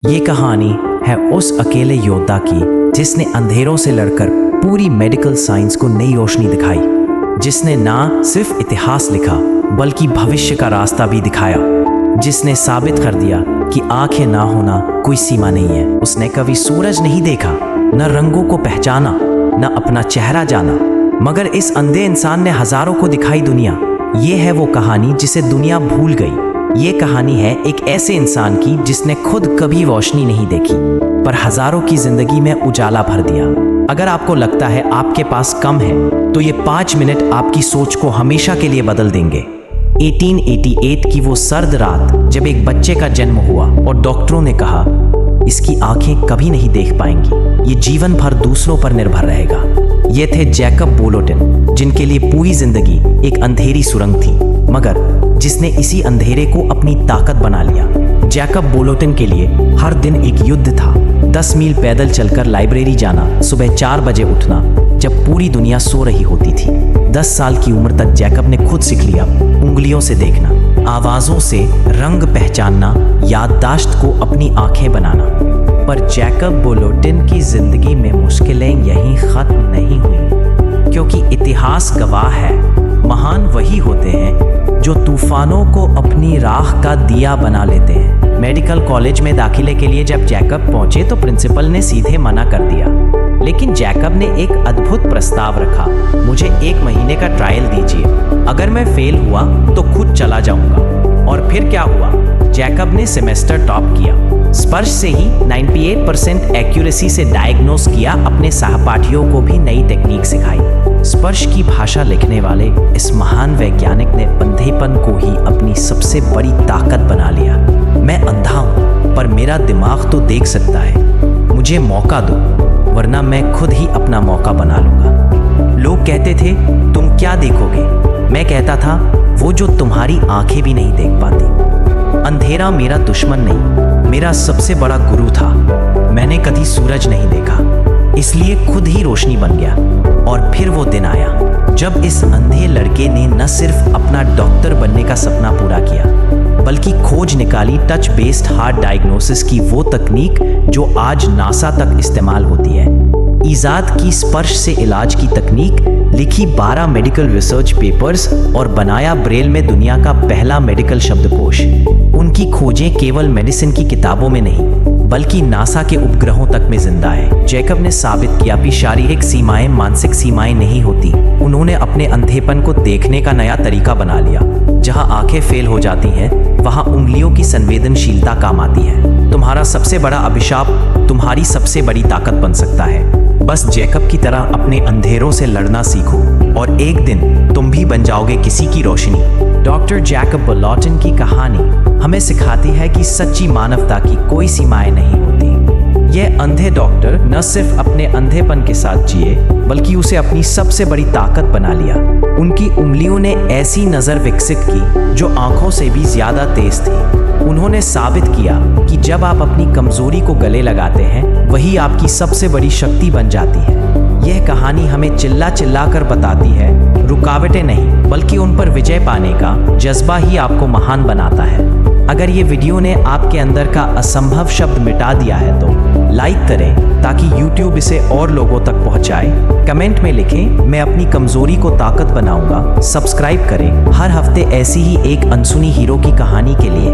ये कहानी है उस अकेले योद्धा की जिसने अंधेरों से लड़कर पूरी मेडिकल साइंस को नई रोशनी दिखाई, जिसने ना सिर्फ इतिहास लिखा बल्कि भविष्य का रास्ता भी दिखाया, जिसने साबित कर दिया कि आंखें ना होना कोई सीमा नहीं है। उसने कभी सूरज नहीं देखा, न रंगों को पहचाना, न अपना चेहरा जाना, मगर इस अंधे इंसान ने हजारों को दिखाई दुनिया। ये है वो कहानी जिसे दुनिया भूल गई। ये कहानी है एक ऐसे इंसान की जिसने खुद कभी रोशनी नहीं देखी पर हजारों की जिंदगी में उजाला भर दिया। अगर आपको लगता है आपके पास कम है तो ये 5 मिनट आपकी सोच को हमेशा के लिए बदल देंगे। 1888 की वो सर्द रात जब एक बच्चे का जन्म हुआ और डॉक्टरों ने कहा इसकी आंखें कभी नहीं देख पाएंगी, ये जीवन भर दूसरों पर निर्भर रहेगा। ये थे जैकब बोलोटिन, जिनके लिए पूरी जिंदगी एक अंधेरी सुरंग थी, मगर जिसने इसी अंधेरे को अपनी ताकत बना लिया। जैकब बोलोटिन के लिए हर दिन एक युद्ध था। 10 मील पैदल चलकर लाइब्रेरी जाना, सुबह 4 बजे उठना जब पूरी दुनिया सो रही होती थी। 10 साल की उम्र तक जैकब ने खुद सीख लिया उंगलियों से देखना, आवाजों से रंग पहचानना, याददाश्त को अपनी आंखें बनाना। पर जैकब बोलोटिन की जिंदगी में मुश्किलें यहीं खत्म नहीं हुई, क्योंकि इतिहास गवाह है महान वही होते हैं जो तूफानों को अपनी राह का दिया बना लेते हैं। मेडिकल कॉलेज में दाखिले के लिए जब जैकब पहुंचे तो प्रिंसिपल ने सीधे मना कर दिया, लेकिन जैकब ने एक अद्भुत प्रस्ताव रखा, मुझे 1 महीने का ट्रायल दीजिए, अगर मैं फेल हुआ तो खुद चला जाऊंगा। और फिर क्या हुआ, जैकब ने सेमेस्टर टॉप किया। स्पर्श से ही 98% एक्यूरेसी से डायग्नोस किया, अपने सहपाठियों को भी नई टेक्निक सिखाई। स्पर्श की भाषा लिखने वाले इस महान वैज्ञानिक ने अंधेपन को ही अपनी सबसे बड़ी ताकत बना लिया। मैं अंधा हूँ पर मेरा दिमाग तो देख सकता है, मुझे मौका दो वरना मैं खुद ही अपना मौका बना लूंगा। लोग कहते थे तुम क्या देखोगे, मैं कहता था वो जो तुम्हारी आंखें भी नहीं देख पाती। अंधेरा मेरा दुश्मन नहीं, मेरा सबसे बड़ा गुरु था। मैंने कभी सूरज नहीं देखा, इसलिए खुद ही रोशनी बन गया। और फिर वो दिन आया जब इस अंधे लड़के ने न सिर्फ अपना डॉक्टर बनने का सपना पूरा किया बल्कि खोज निकाली टच बेस्ड हार्ट डायग्नोसिस की वो तकनीक जो आज नासा तक इस्तेमाल होती है। ईजाद की स्पर्श से इलाज की तकनीक, लिखी 12 मेडिकल रिसर्च पेपर्स और बनाया ब्रेल में दुनिया का पहला मेडिकल शब्दकोश। उनकी खोजें केवल मेडिसिन की किताबों में नहीं बल्कि नासा के उपग्रहों तक में जिंदा है। जैकब ने साबित किया कि शारीरिक सीमाएं मानसिक सीमाएं नहीं होती। उन्होंने अपने अंधेपन को देखने का नया तरीका बना लिया। जहां आंखें फेल हो जाती हैं वहां उंगलियों की संवेदनशीलता काम आती है। तुम्हारा सबसे बड़ा अभिशाप तुम्हारी सबसे बड़ी ताकत बन सकता है। बस जैकब की तरह अपने अंधेरों से लड़ना सीखो और एक दिन तुम भी बन जाओगे किसी की रोशनी। डॉक्टर जैकब बोलोटिन की कहानी हमें सिखाती है कि सच्ची मानवता की कोई सीमाएं नहीं होती। यह अंधे डॉक्टर न सिर्फ अपने अंधेपन के साथ जिए बल्कि उसे अपनी सबसे बड़ी ताकत बना लिया। उनकी उंगलियों ने ऐसी नज़र विकसित की जो आंखों से भी ज्यादा तेज थी। उन्होंने साबित किया कि जब आप अपनी कमजोरी को गले लगाते हैं वही आपकी सबसे बड़ी शक्ति बन जाती है। यह कहानी हमें चिल्ला चिल्ला कर बताती है रुकावटें नहीं बल्कि उन पर विजय पाने का जज्बा ही आपको महान बनाता है। अगर ये वीडियो ने आपके अंदर का असंभव शब्द मिटा दिया है तो लाइक करें ताकि YouTube इसे और लोगों तक पहुंचाए। कमेंट में लिखें मैं अपनी कमजोरी को ताकत बनाऊंगा। सब्सक्राइब करें हर हफ्ते ऐसी ही एक अनसुनी हीरो की कहानी के लिए।